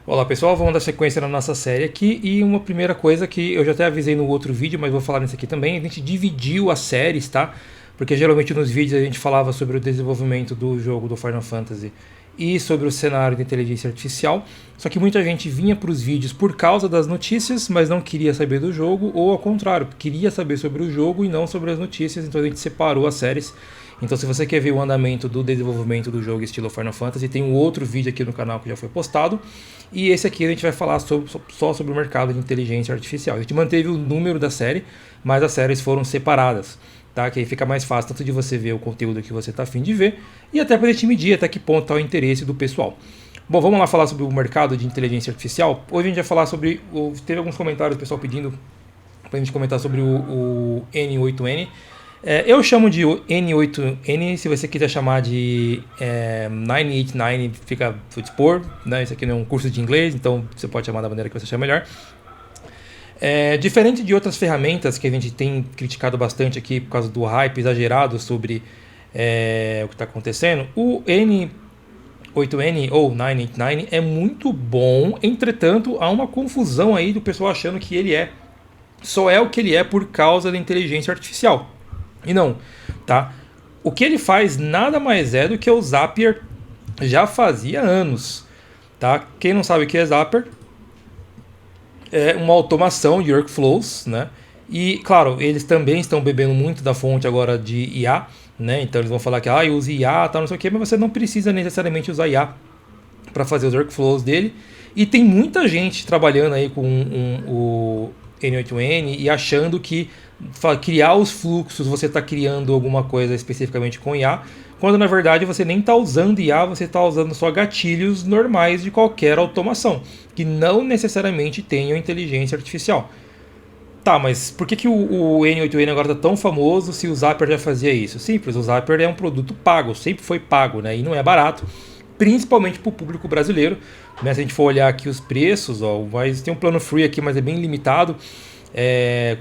Olá pessoal, vamos dar sequência na nossa série aqui e uma primeira coisa que eu já até avisei no outro vídeo, mas vou falar nisso aqui também, a gente dividiu as séries, tá? Porque geralmente nos vídeos a gente falava sobre o desenvolvimento do jogo do Final Fantasy e sobre o cenário de inteligência artificial, só que muita gente vinha para os vídeos por causa das notícias, mas não queria saber do jogo, ou ao contrário, queria saber sobre o jogo e não sobre as notícias, então a gente separou as séries. Então se você quer ver o andamento do desenvolvimento do jogo estilo Final Fantasy, tem um outro vídeo aqui no canal que já foi postado. E esse aqui a gente vai falar só sobre o mercado de inteligência artificial. A gente manteve o número da série, mas as séries foram separadas. Tá? Que aí fica mais fácil tanto de você ver o conteúdo que você está afim de ver e até para a gente medir até que ponto está o interesse do pessoal. Bom, vamos lá falar sobre o mercado de inteligência artificial. Hoje a gente vai falar sobre... Teve alguns comentários do pessoal pedindo para a gente comentar sobre o N8N. Eu chamo de N8N, se você quiser chamar de 989, fica a dispor, né? Isso aqui não é um curso de inglês, então você pode chamar da maneira que você achar melhor. Diferente de outras ferramentas que a gente tem criticado bastante aqui por causa do hype exagerado sobre o que está acontecendo, o N8N ou 989 é muito bom, entretanto há uma confusão aí do pessoal achando que ele só é o que ele é por causa da inteligência artificial. E não, tá? O que ele faz nada mais é do que o Zapier já fazia anos, tá? Quem não sabe o que é Zapier, é uma automação de workflows, né? E, claro, eles também estão bebendo muito da fonte agora de IA, né? Então eles vão falar que eu uso IA, tal, não sei o que, mas você não precisa necessariamente usar IA para fazer os workflows dele. E tem muita gente trabalhando aí com o N8N e achando que criar os fluxos você está criando alguma coisa especificamente com IA, quando na verdade você nem está usando IA, você está usando só gatilhos normais de qualquer automação, que não necessariamente tenham inteligência artificial. Tá, mas por que o N8N agora está tão famoso se o Zapier já fazia isso? Simples, o Zapier é um produto pago, sempre foi pago, né? E não é barato, principalmente para o público brasileiro. Né? Se a gente for olhar aqui os preços, mas tem um plano free aqui, mas é bem limitado.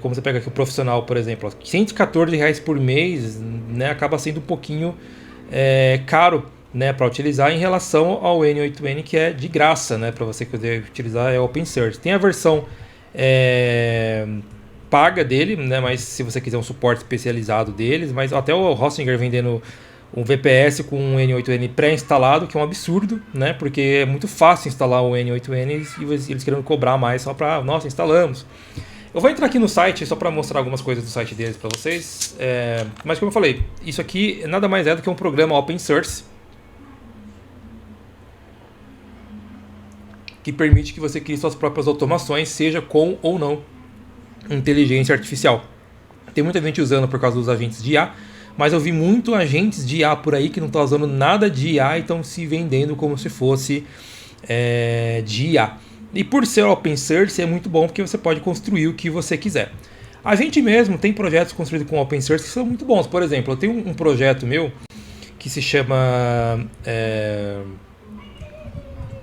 Como você pega aqui o profissional, por exemplo, R$ 114 por mês, né, acaba sendo um pouquinho caro, né, para utilizar em relação ao N8N, que é de graça, né, para você poder utilizar, é open source. Tem a versão paga dele, né, mas se você quiser um suporte especializado deles, mas até o Hostinger vendendo um VPS com um N8N pré-instalado, que é um absurdo, né, porque é muito fácil instalar o N8N e eles querendo cobrar mais só para, nossa, instalamos. Eu vou entrar aqui no site só para mostrar algumas coisas do site deles para vocês. Mas como eu falei, isso aqui nada mais é do que um programa open source que permite que você crie suas próprias automações, seja com ou não inteligência artificial. Tem muita gente usando por causa dos agentes de IA, mas eu vi muito agentes de IA por aí que não estão usando nada de IA e estão se vendendo como se fosse de IA. E por ser open source é muito bom porque você pode construir o que você quiser. A gente mesmo tem projetos construídos com open source que são muito bons. Por exemplo, eu tenho um projeto meu que se chama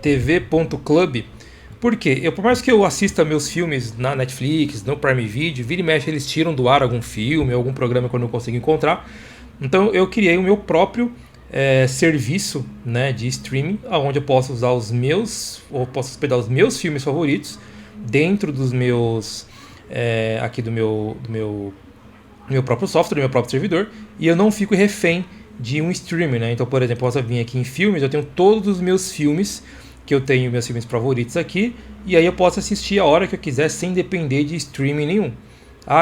tv.club. Por quê? Por mais que eu assista meus filmes na Netflix, no Prime Video, vira e mexe eles tiram do ar algum filme, algum programa que eu não consigo encontrar. Então eu criei o meu próprio serviço, né, de streaming, onde eu posso usar posso hospedar os meus filmes favoritos dentro dos meus aqui do meu próprio software, do meu próprio servidor, e eu não fico refém de um streaming, né? Então, por exemplo, eu posso vir aqui em filmes, eu tenho todos os meus filmes que eu tenho, meus filmes favoritos aqui, e aí eu posso assistir a hora que eu quiser sem depender de streaming nenhum.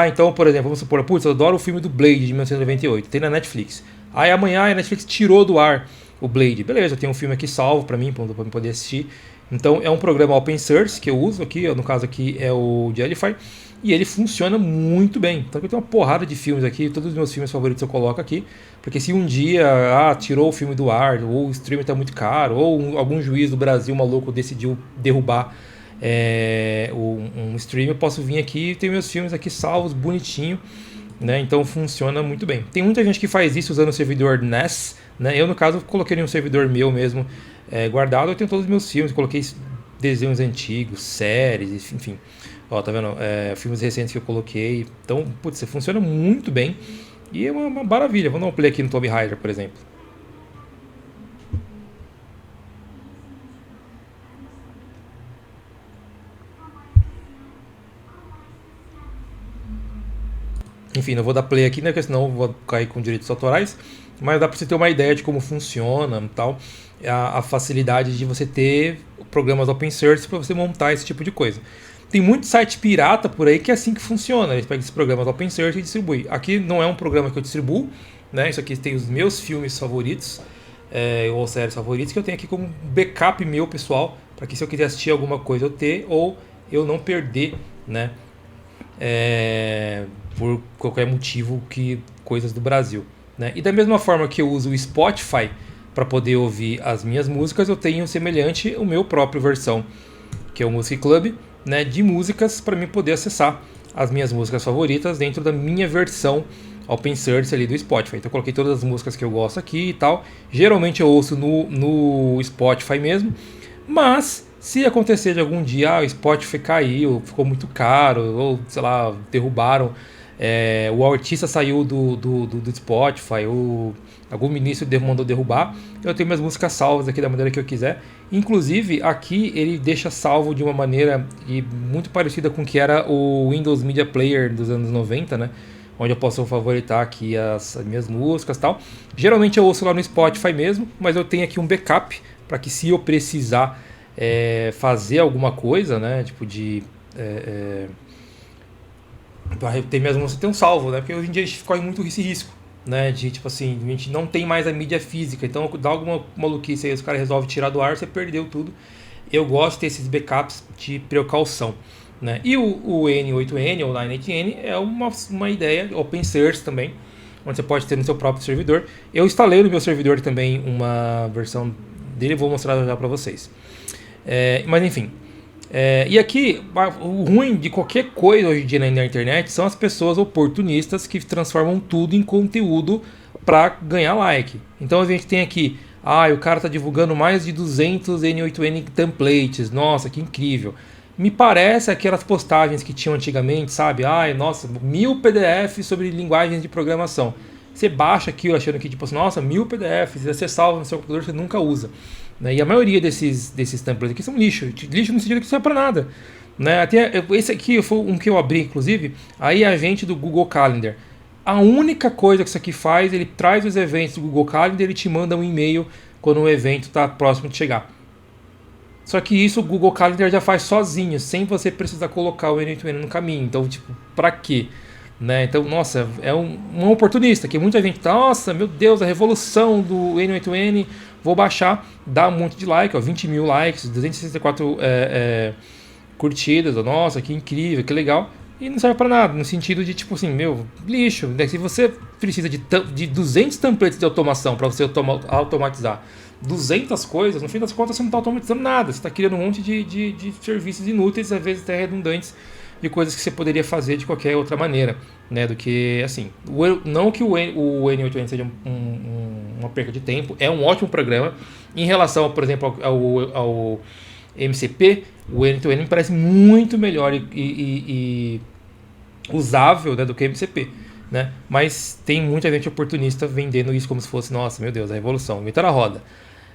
Então, por exemplo, vamos supor, eu adoro o filme do Blade de 1998, tem na Netflix. Aí amanhã a Netflix tirou do ar o Blade. Beleza, eu tenho um filme aqui salvo para mim poder assistir. Então é um programa open source que eu uso aqui, no caso aqui é o Jellyfy, e ele funciona muito bem. Então eu tenho uma porrada de filmes aqui, todos os meus filmes favoritos eu coloco aqui, porque se um dia tirou o filme do ar, ou o streamer está muito caro, ou algum juiz do Brasil maluco decidiu derrubar um stream, eu posso vir aqui e ter meus filmes aqui salvos, bonitinho. Né? Então funciona muito bem. Tem muita gente que faz isso usando o servidor NAS, né? Eu no caso coloquei em um servidor meu mesmo guardado. Eu tenho todos os meus filmes, coloquei desenhos antigos, séries, enfim. Tá vendo? Filmes recentes que eu coloquei. Então, putz, funciona muito bem e é uma maravilha. Vamos dar um play aqui no Tomb Raider, por exemplo. enfim, não vou dar play aqui, né, porque senão eu vou cair com direitos autorais, mas dá para você ter uma ideia de como funciona e tal, a facilidade de você ter programas open source para você montar esse tipo de coisa. Tem muito site pirata por aí que é assim que funciona, eles pegam esses programas open source e distribuem. Aqui não é um programa que eu distribuo, né, isso aqui tem os meus filmes favoritos, ou séries favoritas, que eu tenho aqui como backup meu pessoal, para que se eu quiser assistir alguma coisa eu ter, ou eu não perder, né, por qualquer motivo, que coisas do Brasil, né? E da mesma forma que eu uso o Spotify para poder ouvir as minhas músicas, eu tenho semelhante o meu próprio versão, que é o Music Club, né, de músicas para mim poder acessar as minhas músicas favoritas dentro da minha versão open source ali do Spotify. Então eu coloquei todas as músicas que eu gosto aqui e tal. Geralmente eu ouço no Spotify mesmo, mas se acontecer de algum dia o Spotify caiu, ficou muito caro, ou sei lá, derrubaram, o artista saiu do Spotify, ou algum ministro mandou derrubar, eu tenho minhas músicas salvas aqui da maneira que eu quiser. Inclusive aqui ele deixa salvo de uma maneira muito parecida com o que era o Windows Media Player dos anos 90, né? Onde eu posso favoritar aqui as minhas músicas e tal. Geralmente eu ouço lá no Spotify mesmo, mas eu tenho aqui um backup para que se eu precisar fazer alguma coisa, né, tipo de ter minhas músicas, ter um salvo, né, porque hoje em dia a gente corre muito esse risco, né, de tipo assim, a gente não tem mais a mídia física, então dá alguma maluquice aí, os caras resolvem tirar do ar, você perdeu tudo. Eu gosto de ter esses backups de precaução, né? E o N8N ou 98N é uma ideia open source também, onde você pode ter no seu próprio servidor. Eu instalei no meu servidor também uma versão dele, vou mostrar já para vocês. Mas enfim, e aqui o ruim de qualquer coisa hoje em dia na internet são as pessoas oportunistas que transformam tudo em conteúdo para ganhar like. Então a gente tem aqui, o cara está divulgando mais de 200 N8N templates, nossa, que incrível. Me parece aquelas postagens que tinham antigamente, sabe? Nossa, 1000 PDFs sobre linguagens de programação. Você baixa aquilo achando que, tipo assim, nossa, 1000 PDFs, você salva no seu computador, você nunca usa. Né? E a maioria desses templates aqui são lixo. Lixo no sentido que não serve pra nada. Né? Até esse aqui foi um que eu abri, inclusive, aí a gente do Google Calendar. A única coisa que isso aqui faz, ele traz os eventos do Google Calendar e ele te manda um e-mail quando o evento está próximo de chegar. Só que isso o Google Calendar já faz sozinho, sem você precisar colocar o N8N no caminho. Então, tipo, pra quê? Né? Então, nossa, é um oportunista, que muita gente tá, nossa, meu Deus, a revolução do N8N, vou baixar, dá um monte de like, 20 mil likes, 264 curtidas, nossa, que incrível, que legal. E não serve pra nada, no sentido de, tipo assim, meu, lixo. Né? Se você precisa de 200 templates de automação para você automatizar 200 coisas, no fim das contas você não está automatizando nada. Você está criando um monte de serviços inúteis, às vezes até redundantes, de coisas que você poderia fazer de qualquer outra maneira, né? Do que, assim, não que o N8N seja uma perca de tempo, é um ótimo programa. Em relação, por exemplo, ao MCP, o N8N me parece muito melhor e usável, né, do que o MCP. Né? Mas tem muita gente oportunista vendendo isso como se fosse, nossa, meu Deus, a revolução, inventar a roda.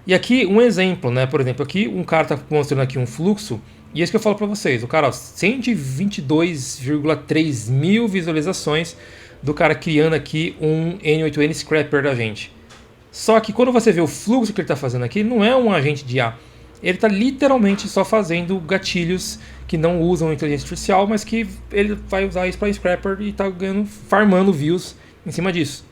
E aqui um exemplo, né? Por exemplo, aqui um cara está mostrando aqui um fluxo, e é isso que eu falo para vocês. O cara, 122,3 mil visualizações do cara criando aqui um N8N Scrapper da gente. Só que quando você vê o fluxo que ele está fazendo aqui, ele não é um agente de IA. Ele está literalmente só fazendo gatilhos que não usam inteligência artificial, mas que ele vai usar isso para Scrapper e está farmando views em cima disso.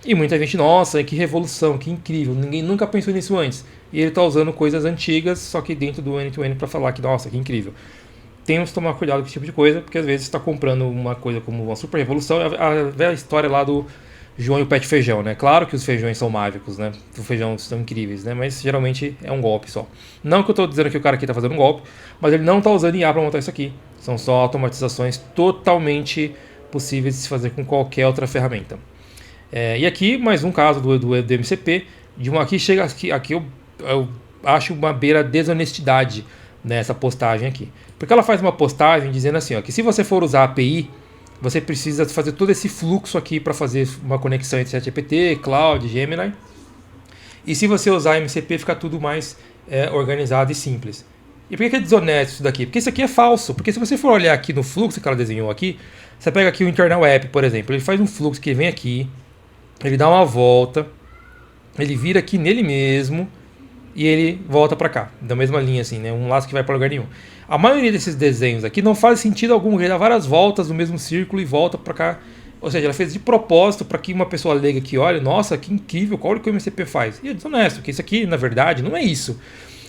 E muita gente, nossa, que revolução, que incrível, ninguém nunca pensou nisso antes. E ele está usando coisas antigas, só que dentro do N2N para falar que, nossa, que incrível. Temos que tomar cuidado com esse tipo de coisa, porque às vezes você está comprando uma coisa como uma super revolução, a velha história lá do João e o pé de feijão, né? Claro que os feijões são mágicos, né? Os feijões são incríveis, né? Mas geralmente é um golpe só. Não que eu estou dizendo que o cara aqui está fazendo um golpe, mas ele não está usando IA para montar isso aqui. São só automatizações totalmente possíveis de se fazer com qualquer outra ferramenta. E aqui mais um caso do MCP, de uma aqui chega aqui eu acho uma beira desonestidade nessa postagem aqui, porque ela faz uma postagem dizendo assim, ó, que se você for usar a API, você precisa fazer todo esse fluxo aqui para fazer uma conexão entre ChatGPT, Cloud, Gemini, e se você usar MCP fica tudo mais organizado e simples. E por que é desonesto isso daqui? Porque isso aqui é falso. Porque se você for olhar aqui no fluxo que ela desenhou aqui, você pega aqui o internal app, por exemplo, ele faz um fluxo que vem aqui, ele dá uma volta, ele vira aqui nele mesmo e ele volta para cá, da mesma linha assim, né? Um laço que vai para lugar nenhum. A maioria desses desenhos aqui não faz sentido algum, ele dá várias voltas no mesmo círculo e volta para cá. Ou seja, ela fez de propósito para que uma pessoa leiga que olhe, nossa, que incrível, qual é que o MCP faz? E é desonesto, porque isso aqui, na verdade, não é isso.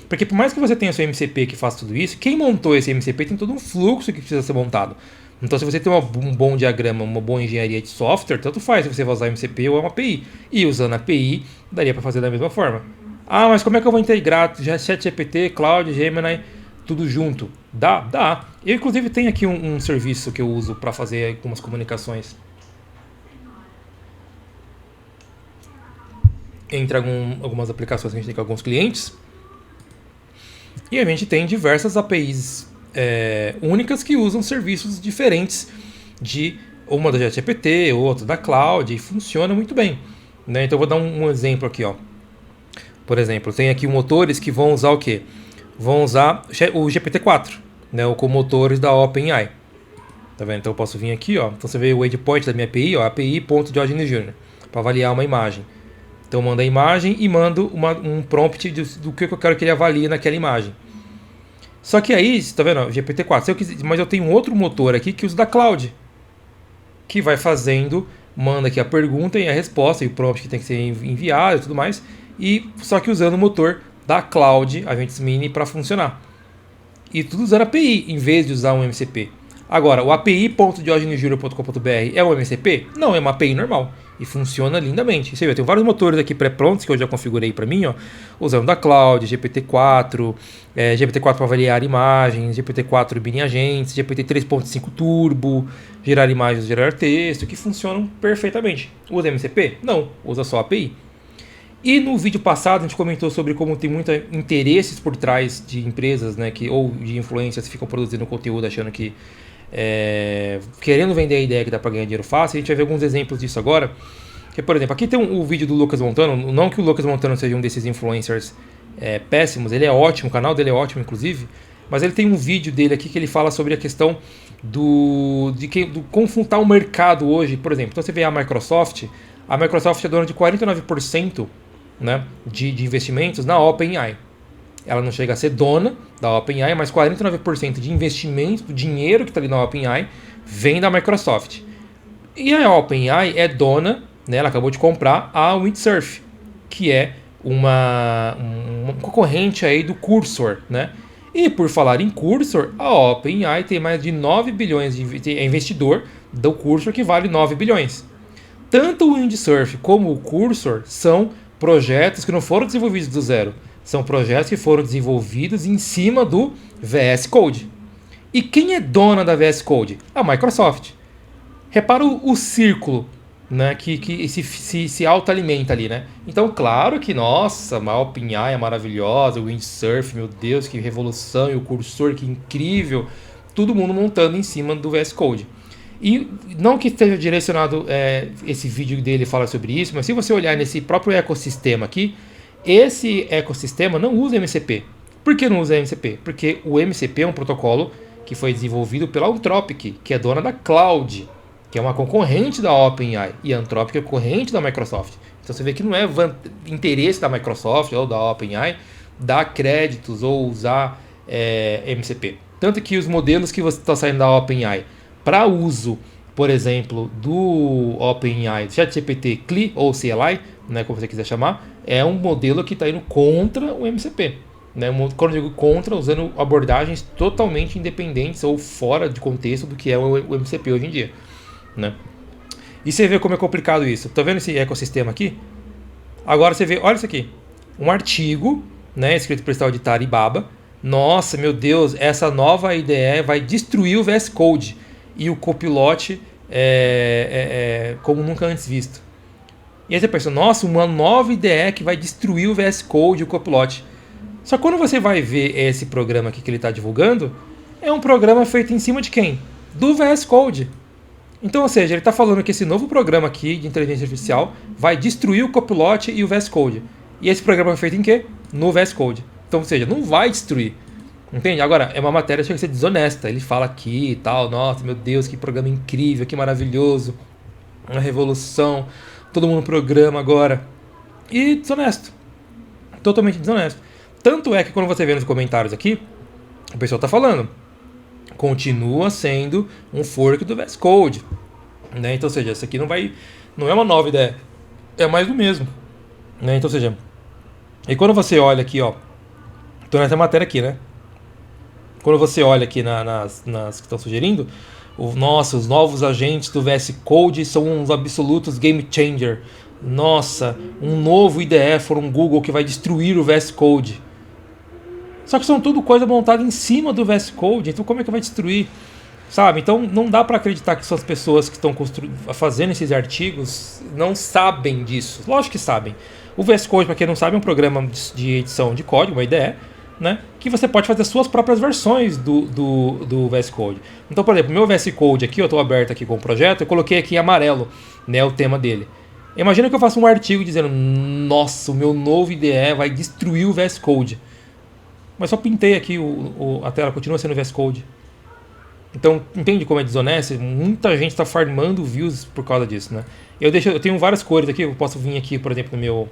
Porque por mais que você tenha seu MCP que faz tudo isso, quem montou esse MCP tem todo um fluxo que precisa ser montado. Então, se você tem um bom diagrama, uma boa engenharia de software, tanto faz se você vai usar MCP ou uma API. E usando a API, daria para fazer da mesma forma. Ah, mas como é que eu vou integrar ChatGPT, Cloud, Gemini, tudo junto? Dá. Eu, inclusive, tenho aqui um serviço que eu uso para fazer algumas comunicações entre algumas aplicações que a gente tem com alguns clientes. E a gente tem diversas APIs únicas que usam serviços diferentes de uma da ChatGPT, outra da Cloud, e funciona muito bem. Né? Então eu vou dar um exemplo aqui. Ó. Por exemplo, tem aqui motores que vão usar o quê? Vão usar o GPT-4, né? Com motores da OpenAI. Tá vendo? Então eu posso vir aqui, ó. Então você vê o endpoint da minha API, ó, api.diogenes Jr. para avaliar uma imagem. Então eu mando a imagem e mando um prompt do que eu quero que ele avalie naquela imagem. Só que aí, tá vendo? O GPT-4. Mas eu tenho um outro motor aqui que usa da Cloud, que vai fazendo, manda aqui a pergunta e a resposta, e o prompt que tem que ser enviado e tudo mais, e só que usando o motor da Cloud Agents Mini para funcionar. E tudo usando API, em vez de usar um MCP. Agora, o api.diogenesjunior.com.br é um MCP? Não, é uma API normal. E funciona lindamente. Você vê, eu tenho vários motores aqui pré-prontos que eu já configurei para mim, ó, usando da Cloud, GPT-4, GPT-4 para avaliar imagens, GPT-4 Mini Agents, GPT 3.5 Turbo, gerar imagens, gerar texto, que funcionam perfeitamente. Usa MCP? Não, usa só API. E no vídeo passado a gente comentou sobre como tem muitos interesses por trás de empresas, né, ou de influencers que ficam produzindo conteúdo achando que querendo vender a ideia que dá para ganhar dinheiro fácil. A gente vai ver alguns exemplos disso agora. Que, por exemplo, aqui tem o vídeo do Lucas Montano. Não que o Lucas Montano seja um desses influencers péssimos, ele é ótimo, o canal dele é ótimo, inclusive. Mas ele tem um vídeo dele aqui que ele fala sobre a questão do confrontar o mercado hoje. Por exemplo, então você vê a Microsoft é dona de 49%, né, de investimentos na OpenAI. Ela não chega a ser dona da OpenAI, mas 49% de investimento, do dinheiro que está ali na OpenAI, vem da Microsoft. E a OpenAI é dona, né, ela acabou de comprar a Windsurf, que é uma concorrente aí do Cursor, né? E por falar em Cursor, a OpenAI tem mais de 9 bilhões é investidor do Cursor, que vale 9 bilhões. Tanto o Windsurf como o Cursor são projetos que não foram desenvolvidos do zero. São projetos que foram desenvolvidos em cima do VS Code. E quem é dona da VS Code? A Microsoft. Repara o círculo, né, que se autoalimenta ali, né? Então, claro que, nossa, a OpenAI é maravilhosa, o Windsurf, meu Deus, que revolução, e o Cursor, que incrível. Todo mundo montando em cima do VS Code. E não que esteja direcionado, esse vídeo dele fala sobre isso, mas se você olhar nesse próprio ecossistema aqui, esse ecossistema não usa MCP. Por que não usa MCP? Porque o MCP é um protocolo que foi desenvolvido pela Anthropic, que é dona da Cloud, que é uma concorrente da OpenAI, e a Anthropic é concorrente da Microsoft. Então você vê que não é interesse da Microsoft ou da OpenAI dar créditos ou usar MCP. Tanto que os modelos que você está saindo da OpenAI para uso, por exemplo, do OpenAI, ChatGPT CLI ou CLI, né, como você quiser chamar, é um modelo que está indo contra o MCP. Né? Quando eu digo contra, usando abordagens totalmente independentes ou fora de contexto do que é o MCP hoje em dia. Né? E você vê como é complicado isso. Tá vendo esse ecossistema aqui? Agora você vê, olha isso aqui. Um artigo, né, escrito por esse tal de Tari Baba. Nossa, meu Deus, essa nova IDE vai destruir o VS Code. E o Copilot como nunca antes visto. E aí você pensa, nossa, uma nova IDE que vai destruir o VS Code e o Copilot. Só que quando você vai ver esse programa aqui que ele está divulgando, é um programa feito em cima de quem? Do VS Code. Então, ou seja, ele está falando que esse novo programa aqui de inteligência artificial vai destruir o Copilot e o VS Code. E esse programa é feito em quê? No VS Code. Então, ou seja, não vai destruir. Entende? Agora, é uma matéria que chega a ser desonesta. Ele fala aqui e tal, nossa, meu Deus, que programa incrível, que maravilhoso, uma revolução, todo mundo programa agora. E desonesto. Totalmente desonesto. Tanto é que quando você vê nos comentários aqui, o pessoal tá falando, continua sendo um fork do VS Code. Né? Então, ou seja, isso aqui não é uma nova ideia, é mais do mesmo. Né? Então, ou seja, e quando você olha aqui, ó, tô nessa matéria aqui, né? Quando você olha aqui nas que estão sugerindo, nossa, os novos agentes do VS Code são uns absolutos game changer. Nossa, um novo IDE for um Google que vai destruir o VS Code. Só que são tudo coisa montada em cima do VS Code, então como é que vai destruir? Sabe? Então não dá para acreditar que essas pessoas que estão fazendo esses artigos não sabem disso. Lógico que sabem. O VS Code, para quem não sabe, é um programa de edição de código, uma IDE, né? Que você pode fazer suas próprias versões do VS Code. Então, por exemplo, meu VS Code aqui, eu estou aberto aqui com o projeto, eu coloquei aqui em amarelo, né, o tema dele. Imagina que eu faço um artigo dizendo, nossa, o meu novo IDE vai destruir o VS Code. Mas só pintei aqui a tela, continua sendo VS Code. Então, entende como é desonesto? Muita gente está farmando views por causa disso, né? Eu tenho várias cores aqui, eu posso vir aqui, por exemplo, no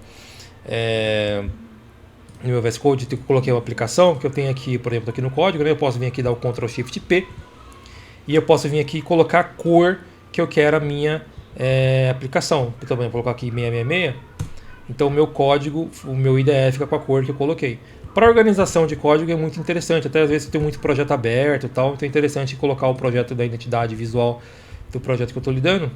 meu VS Code, eu coloquei uma aplicação que eu tenho aqui, por exemplo, aqui no código, né? Eu posso vir aqui dar o Ctrl Shift P e eu posso vir aqui e colocar a cor que eu quero a minha aplicação. Então, vou colocar aqui 666. Então, o meu código, o meu IDE fica com a cor que eu coloquei. Para organização de código é muito interessante, até às vezes eu tenho muito projeto aberto e tal, então é interessante colocar o projeto da identidade visual do projeto que eu estou lidando.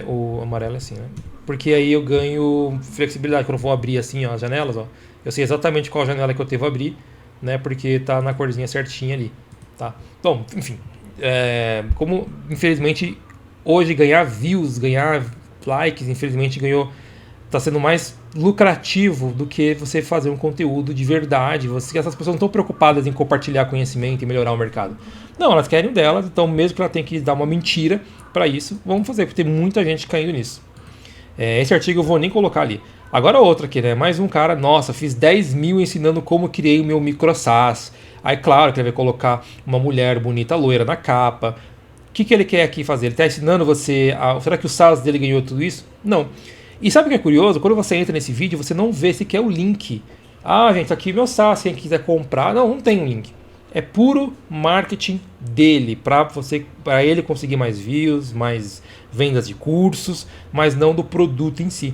O amarelo é assim, né? Porque aí eu ganho flexibilidade, quando eu vou abrir assim, ó, as janelas, ó, eu sei exatamente qual janela que eu devo abrir, né? Porque tá na corzinha certinha ali, tá? Bom, enfim, como infelizmente hoje ganhar views, ganhar likes, infelizmente tá sendo mais lucrativo do que você fazer um conteúdo de verdade. Essas pessoas não estão preocupadas em compartilhar conhecimento e melhorar o mercado. Não, elas querem o delas, então mesmo que ela tenha que dar uma mentira para isso, vamos fazer, porque tem muita gente caindo nisso. Esse artigo eu vou nem colocar ali. Agora outra aqui, né? Mais um cara, nossa, fiz 10 mil ensinando como criei o meu micro SaaS. Aí claro que ele vai colocar uma mulher bonita loira na capa. O que ele quer aqui fazer? Ele está ensinando você será que o SaaS dele ganhou tudo isso? Não. E sabe o que é curioso? Quando você entra nesse vídeo, você não vê sequer o link. Ah, gente, aqui meu SaaS, quem quiser comprar. Não tem um link. É puro marketing dele, para ele conseguir mais views, mais vendas de cursos, mas não do produto em si.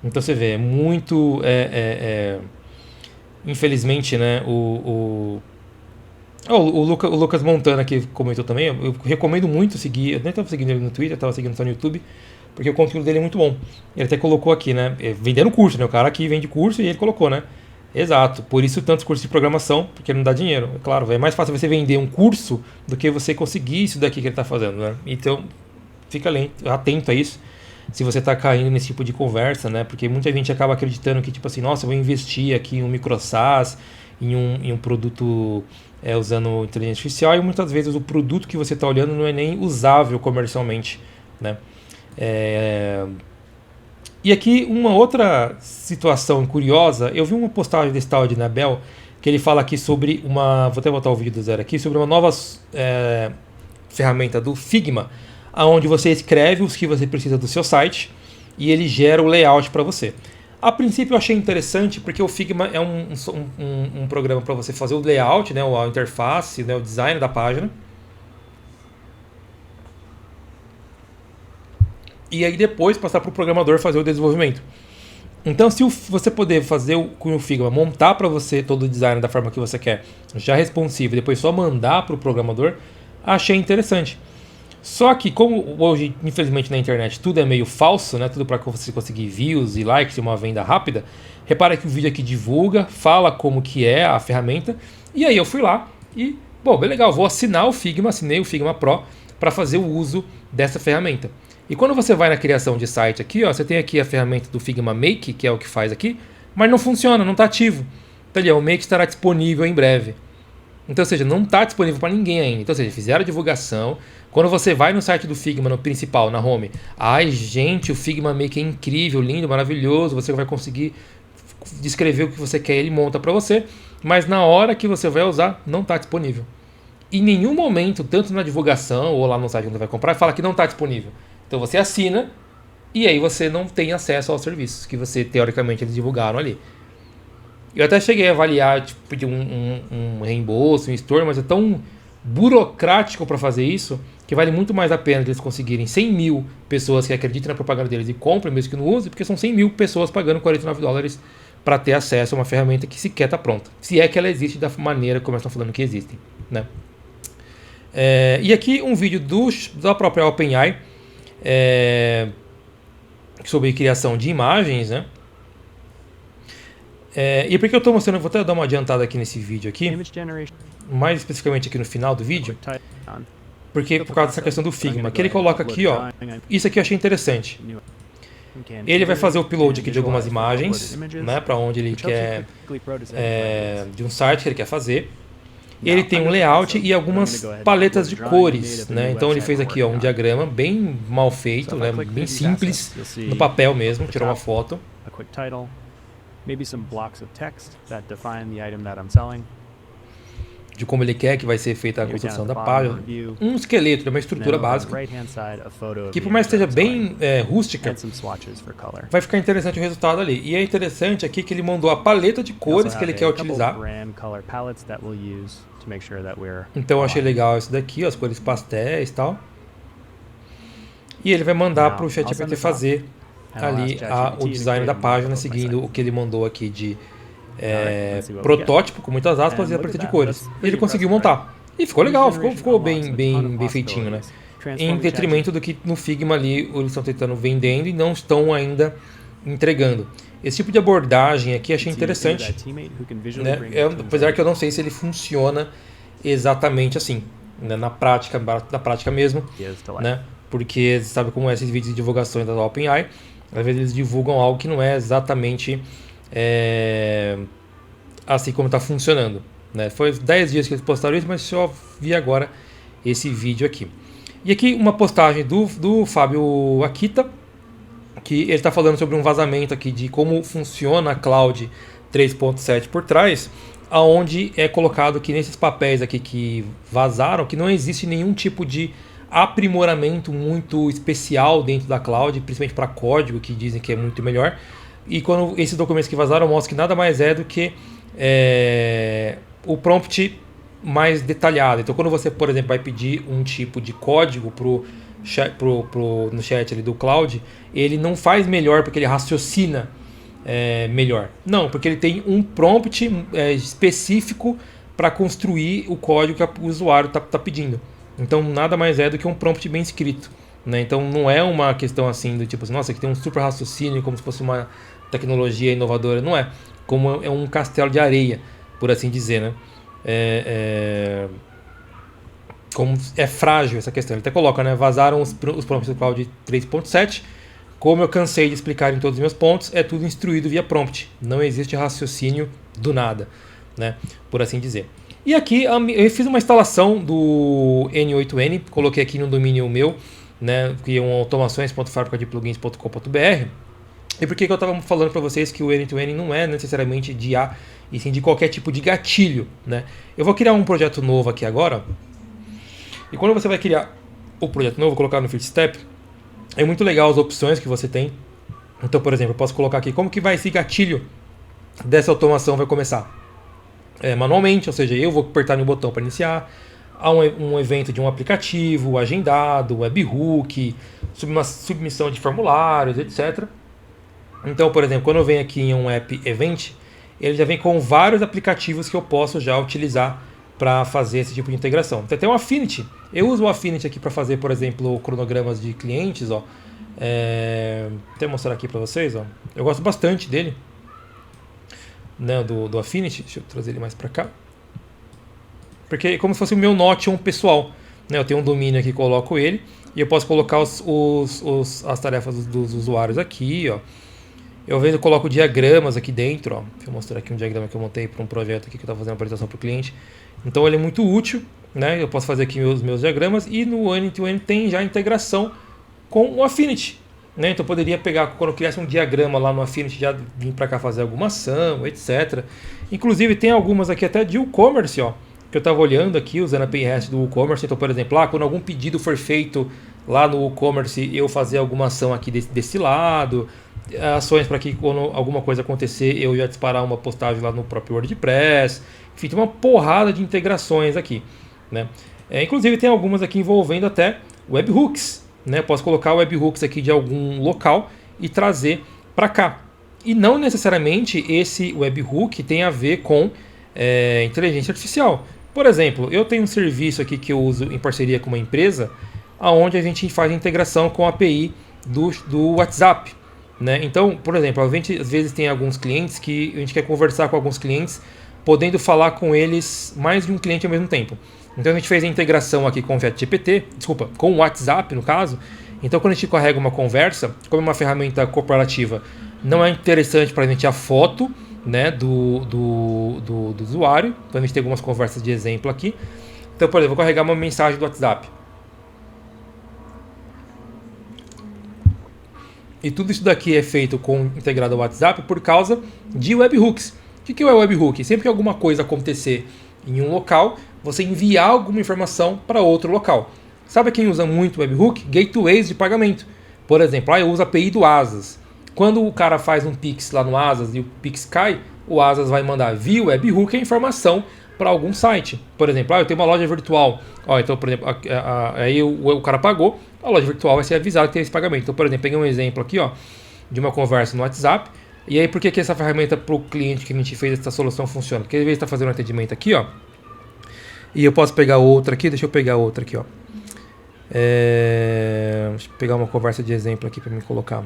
Então você vê, é muito... infelizmente, né, o Lucas Montana que comentou também, eu recomendo muito seguir, eu nem estava seguindo ele no Twitter, estava seguindo só no YouTube, porque o conteúdo dele é muito bom. Ele até colocou aqui, né? Vendendo curso, né? O cara aqui vende curso e ele colocou, né? Exato. Por isso tantos cursos de programação, porque não dá dinheiro. É claro, é mais fácil você vender um curso do que você conseguir isso daqui que ele está fazendo, né? Então, fica atento a isso. Se você está caindo nesse tipo de conversa, né? Porque muita gente acaba acreditando que, tipo assim, nossa, eu vou investir aqui em um micro SaaS, em um produto usando inteligência artificial, e muitas vezes o produto que você está olhando não é nem usável comercialmente, né? E aqui uma outra situação curiosa, eu vi uma postagem desse tal de Nabel, que ele fala aqui sobre vou até botar o vídeo do zero aqui, sobre uma nova ferramenta do Figma, onde você escreve os que você precisa do seu site e ele gera o layout para você. A princípio eu achei interessante porque o Figma é um programa para você fazer o layout, né, a interface, né, o design da página. E aí depois passar para o programador fazer o desenvolvimento. Então, se você poder fazer com o Figma, montar para você todo o design da forma que você quer, já responsivo, e depois só mandar para o programador, achei interessante. Só que como hoje, infelizmente, na internet tudo é meio falso, né? Tudo para você conseguir views e likes e uma venda rápida, repara que o vídeo aqui divulga, fala como que é a ferramenta, e aí eu fui lá e, bom, bem legal, vou assinar o Figma, assinei o Figma Pro para fazer o uso dessa ferramenta. E quando você vai na criação de site aqui, ó, você tem aqui a ferramenta do Figma Make, que é o que faz aqui, mas não funciona, não está ativo. Então ali, o Make estará disponível em breve. Então, ou seja, não está disponível para ninguém ainda. Então, ou seja, fizeram a divulgação. Quando você vai no site do Figma, no principal, na home, ai gente, o Figma Make é incrível, lindo, maravilhoso, você vai conseguir descrever o que você quer, ele monta para você, mas na hora que você vai usar, não está disponível. Em nenhum momento, tanto na divulgação ou lá no site onde você vai comprar, fala que não está disponível. Então você assina e aí você não tem acesso aos serviços que você, teoricamente, eles divulgaram ali. Eu até cheguei a avaliar, tipo, pedir um reembolso, um store, mas é tão burocrático para fazer isso que vale muito mais a pena eles conseguirem 100 mil pessoas que acreditem na propaganda deles e comprem, mesmo que não usem, porque são 100 mil pessoas pagando $49 para ter acesso a uma ferramenta que sequer está pronta. Se é que ela existe da maneira como eles estão falando que existem, né? E aqui um vídeo da própria OpenAI sobre criação de imagens, né? E por que eu estou mostrando, vou até dar uma adiantada aqui nesse vídeo aqui, mais especificamente aqui no final do vídeo, porque por causa dessa questão do Figma, que ele coloca aqui, ó, isso aqui eu achei interessante. Ele vai fazer o upload aqui de algumas imagens, né, para onde ele quer, de um site que ele quer fazer. Ele tem um layout e algumas paletas de cores, né? Então ele fez aqui, ó, um diagrama bem mal feito, né, bem simples, no papel mesmo, tirou uma foto. Maybe some blocks of text that define the item that I'm selling. De como ele quer que vai ser feita a construção da página. Um esqueleto, uma estrutura básica, que por mais que esteja bem rústica, vai ficar interessante o resultado ali. E é interessante aqui que ele mandou a paleta de cores que ele quer utilizar. Então eu achei legal isso daqui, ó, as cores pastéis e tal. E ele vai mandar para o ChatGPT fazer ali o design da página, seguindo o que ele mandou aqui de protótipo, com muitas aspas, e a paleta de cores. Ele conseguiu montar. E ficou legal, ficou bem feitinho, né? Em detrimento do que no Figma ali eles estão tentando vendendo e não estão ainda entregando. Esse tipo de abordagem aqui achei interessante, né? Apesar que eu não sei se ele funciona exatamente assim, né? Na prática mesmo, né? Porque sabe como é esses vídeos de divulgações da OpenAI, às vezes eles divulgam algo que não é exatamente assim como está funcionando, né? Foi 10 dias que eles postaram isso, mas só vi agora esse vídeo aqui. E aqui uma postagem do Fábio Akita, que ele está falando sobre um vazamento aqui de como funciona a Cloud 3.7 por trás, aonde é colocado que nesses papéis aqui que vazaram, que não existe nenhum tipo de aprimoramento muito especial dentro da cloud, principalmente para código, que dizem que é muito melhor. E quando esses documentos que vazaram mostram que nada mais é do que o prompt mais detalhado. Então quando você, por exemplo, vai pedir um tipo de código no chat ali do cloud, ele não faz melhor porque ele raciocina melhor. Não, porque ele tem um prompt específico para construir o código que o usuário está pedindo. Então nada mais é do que um prompt bem escrito, né? Então não é uma questão assim do tipo assim, nossa, aqui tem um super raciocínio como se fosse uma tecnologia inovadora. Não é. Como é um castelo de areia, por assim dizer, né? Como é frágil essa questão. Ele até coloca, né? Vazaram os prompts do Cloud 3.7. Como eu cansei de explicar em todos os meus pontos, é tudo instruído via prompt. Não existe raciocínio do nada, né? Por assim dizer. E aqui eu fiz uma instalação do N8N, coloquei aqui no domínio meu, né, que é um automações.fabricadeplugens.com.br. E por que eu estava falando para vocês que o N2N não é necessariamente de IA, e sim de qualquer tipo de gatilho, né? Eu vou criar um projeto novo aqui agora. E quando você vai criar o projeto novo, colocar no First Step, é muito legal as opções que você tem. Então, por exemplo, eu posso colocar aqui como que vai esse gatilho dessa automação vai começar. Manualmente, ou seja, eu vou apertar no botão para iniciar. Há um evento de um aplicativo, agendado, webhook, submissão de formulários, etc. Então, por exemplo, quando eu venho aqui em um app event, ele já vem com vários aplicativos que eu posso já utilizar para fazer esse tipo de integração. Então, tem o Affinity. Eu uso o Affinity aqui para fazer, por exemplo, cronogramas de clientes. Ó. Vou mostrar aqui para vocês. Ó. Eu gosto bastante dele. Né, do Affinity, deixa eu trazer ele mais para cá, porque é como se fosse o meu Notion pessoal, né? Eu tenho um domínio aqui, coloco ele e eu posso colocar as tarefas dos usuários aqui, ó. Eu às vezes coloco diagramas aqui dentro, ó. Deixa eu mostrar aqui um diagrama que eu montei para um projeto aqui que eu estava fazendo uma apresentação para o cliente. Então ele é muito útil, né? Eu posso fazer aqui os meus diagramas e no N2N tem já integração com o Affinity. né? Então eu poderia pegar, quando eu criasse um diagrama lá no Affinity, já vir para cá fazer alguma ação, etc. Inclusive tem algumas aqui até de WooCommerce, ó, que eu estava olhando aqui, usando a API REST do WooCommerce. Então, por exemplo, quando algum pedido for feito lá no WooCommerce, eu fazer alguma ação aqui desse lado, ações para que quando alguma coisa acontecer, eu ia disparar uma postagem lá no próprio WordPress. Enfim, tem uma porrada de integrações aqui, né? Inclusive tem algumas aqui envolvendo até webhooks, né? Eu posso colocar webhooks aqui de algum local e trazer para cá. E não necessariamente esse webhook tem a ver com inteligência artificial. Por exemplo, eu tenho um serviço aqui que eu uso em parceria com uma empresa, onde a gente faz a integração com a API do WhatsApp, né? Então, por exemplo, às vezes tem alguns clientes que a gente quer conversar com alguns clientes, podendo falar com eles mais de um cliente ao mesmo tempo. Então a gente fez a integração aqui com o ChatGPT, com o WhatsApp no caso. Então quando a gente carrega uma conversa, como é uma ferramenta corporativa, não é interessante para a gente a foto, né, do usuário. Então a gente tem algumas conversas de exemplo aqui. Então, por exemplo, vou carregar uma mensagem do WhatsApp. E tudo isso daqui é feito integrado ao WhatsApp por causa de webhooks. O que é o webhook? Sempre que alguma coisa acontecer em um local, você enviar alguma informação para outro local. Sabe quem usa muito webhook? Gateways de pagamento. Por exemplo, eu uso a API do Asas. Quando o cara faz um Pix lá no Asas e o Pix cai, o Asas vai mandar via webhook a informação para algum site. Por exemplo, eu tenho uma loja virtual. Então, por exemplo, aí o cara pagou, a loja virtual vai ser avisada que tem esse pagamento. Então, por exemplo, peguei um exemplo aqui, de uma conversa no WhatsApp. E aí, por que essa ferramenta para o cliente que a gente fez essa solução funciona? Porque às vezes está fazendo um atendimento aqui, e eu posso pegar outra aqui. Deixa eu pegar outra aqui, deixa eu pegar uma conversa de exemplo aqui para me colocar.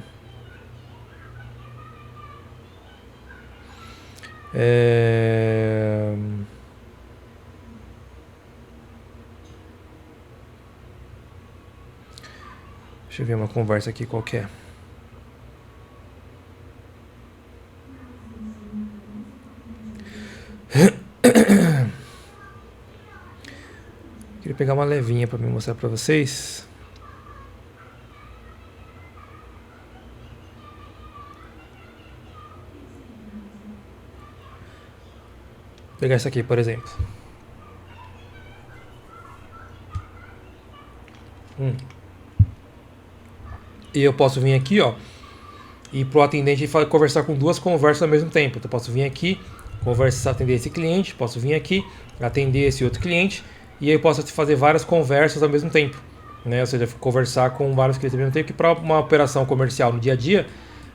Deixa eu ver uma conversa aqui qualquer. Queria pegar uma levinha para me mostrar para vocês. Vou pegar essa aqui, por exemplo. E eu posso vir aqui, e pro atendente conversar com duas conversas ao mesmo tempo. Então eu posso vir aqui, atender esse cliente, posso vir aqui, atender esse outro cliente, e aí eu posso fazer várias conversas ao mesmo tempo, né? Ou seja, conversar com vários clientes ao mesmo tempo, que para uma operação comercial no dia a dia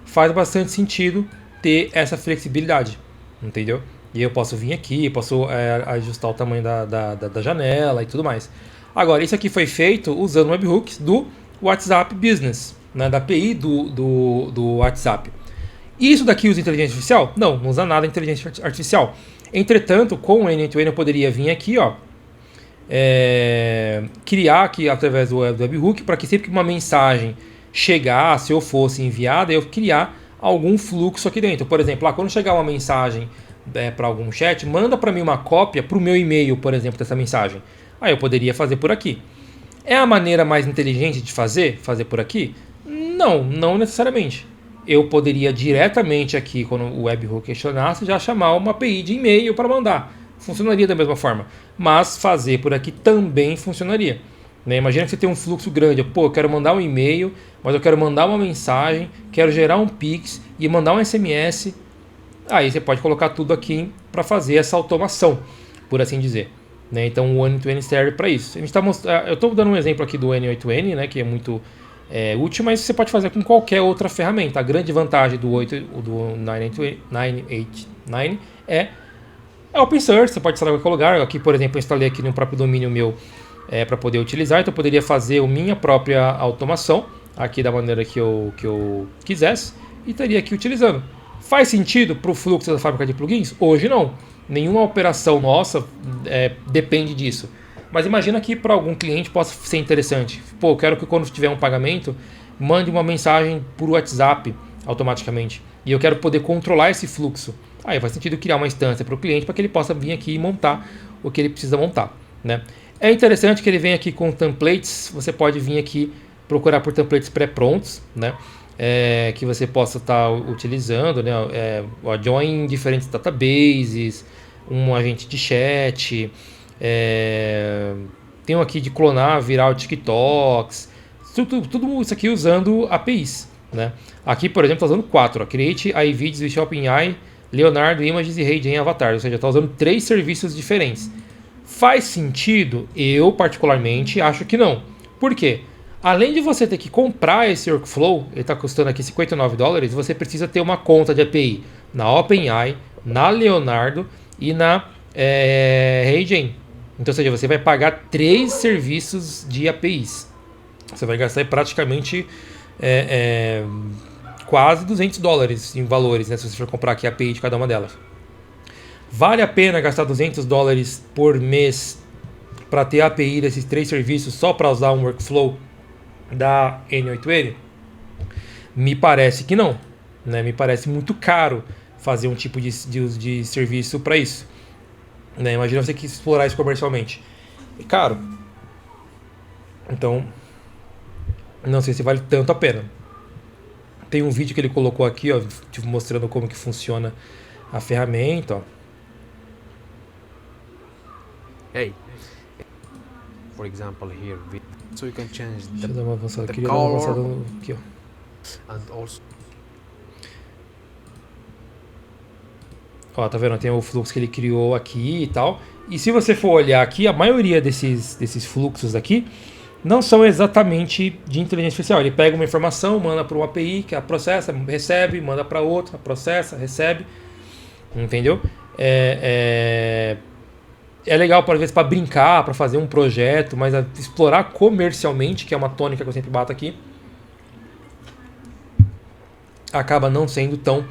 faz bastante sentido ter essa flexibilidade, entendeu? E eu posso vir aqui, posso ajustar o tamanho da janela e tudo mais. Agora, isso aqui foi feito usando webhooks do WhatsApp Business, né, da API do WhatsApp. E isso daqui usa inteligência artificial? Não usa nada de inteligência artificial. Entretanto, com o N2N eu poderia vir aqui, criar aqui através do webhook, para que sempre que uma mensagem chegasse ou fosse enviada, eu criar algum fluxo aqui dentro. Por exemplo, quando chegar uma mensagem para algum chat, manda para mim uma cópia para o meu e-mail, por exemplo, dessa mensagem. Aí eu poderia fazer por aqui. É a maneira mais inteligente de fazer por aqui? Não necessariamente. Eu poderia diretamente aqui, quando o webhook questionasse, já chamar uma API de e-mail para mandar. Funcionaria da mesma forma. Mas fazer por aqui também funcionaria, né? Imagina que você tem um fluxo grande. Eu quero mandar um e-mail, mas eu quero mandar uma mensagem, quero gerar um Pix e mandar um SMS. Aí você pode colocar tudo aqui para fazer essa automação, por assim dizer, né? Então o N2N serve para isso. Eu estou dando um exemplo aqui do N8N, né, que é muito útil, mas você pode fazer com qualquer outra ferramenta. A grande vantagem do 989 é open source, você pode instalar em qualquer lugar. Aqui, por exemplo, eu instalei aqui no próprio domínio meu para poder utilizar, então eu poderia fazer a minha própria automação aqui da maneira que eu quisesse e estaria aqui utilizando. Faz sentido para o fluxo da fábrica de plugins? Hoje não. Nenhuma operação nossa depende disso. Mas imagina que para algum cliente possa ser interessante. Eu quero que quando tiver um pagamento, mande uma mensagem por WhatsApp automaticamente. E eu quero poder controlar esse fluxo. Aí faz sentido criar uma instância para o cliente para que ele possa vir aqui e montar o que ele precisa montar, né? É interessante que ele venha aqui com templates. Você pode vir aqui procurar por templates pré-prontos, né? que você possa estar utilizando, né? Join diferentes databases, um agente de chat, tem um aqui de clonar, virar o TikToks, tudo isso aqui usando APIs, né? Aqui, por exemplo, está usando 4, ó, Create, iVideos e ShopifyAI, Leonardo Images e HeyGen Avatar, ou seja, está usando 3 serviços diferentes. Faz sentido? Eu, particularmente, acho que não. Por quê? Além de você ter que comprar esse workflow, ele está custando aqui $59, você precisa ter uma conta de API na OpenAI, na Leonardo e na HeyGen. Então, ou seja, você vai pagar 3 serviços de APIs. Você vai gastar praticamente quase $200 em valores, né, se você for comprar aqui a API de cada uma delas. Vale a pena gastar $200 por mês para ter a API desses 3 serviços só para usar um workflow da N8N? Me parece que não, né? Me parece muito caro fazer um tipo de serviço para isso, né? Imagina você que explorar isso comercialmente. É caro. Então, não sei se vale tanto a pena. Tem um vídeo que ele colocou aqui, ó, tipo, mostrando como que funciona a ferramenta, ó. Hey, for example here, so you can change Deixa eu dar uma avançada, the queria dar uma avançada color aqui, ó. and also Ó, tá vendo? Tem o fluxo que ele criou aqui e tal. E se você for olhar aqui, a maioria desses fluxos aqui não são exatamente de inteligência artificial. Ele pega uma informação, manda para uma API, que a processa, recebe, manda para outra, processa, recebe. Entendeu? É legal, por vezes, para brincar, para fazer um projeto, mas explorar comercialmente, que é uma tônica que eu sempre bato aqui, acaba não sendo tão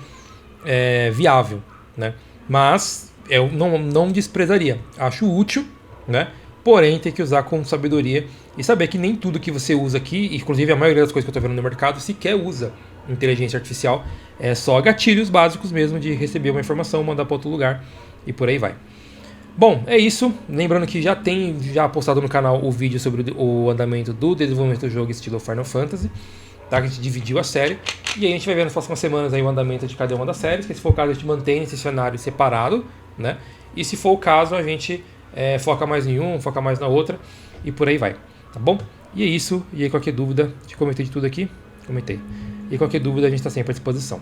viável, né? Mas eu não desprezaria. Acho útil, né? Porém, tem que usar com sabedoria e saber que nem tudo que você usa aqui, inclusive a maioria das coisas que eu estou vendo no mercado, sequer usa inteligência artificial. É só gatilhos básicos mesmo de receber uma informação, mandar para outro lugar e por aí vai. Bom, é isso. Lembrando que já postado no canal o vídeo sobre o andamento do desenvolvimento do jogo estilo Final Fantasy, tá? Que a gente dividiu a série. E aí a gente vai ver nas próximas semanas aí o andamento de cada uma das séries, que se for o caso a gente mantém esse cenário separado, né? E se for o caso a gente foca mais em um, foca mais na outra e por aí vai, tá bom? E é isso. E aí qualquer dúvida, te comentei de tudo aqui? Comentei. E qualquer dúvida a gente está sempre à disposição.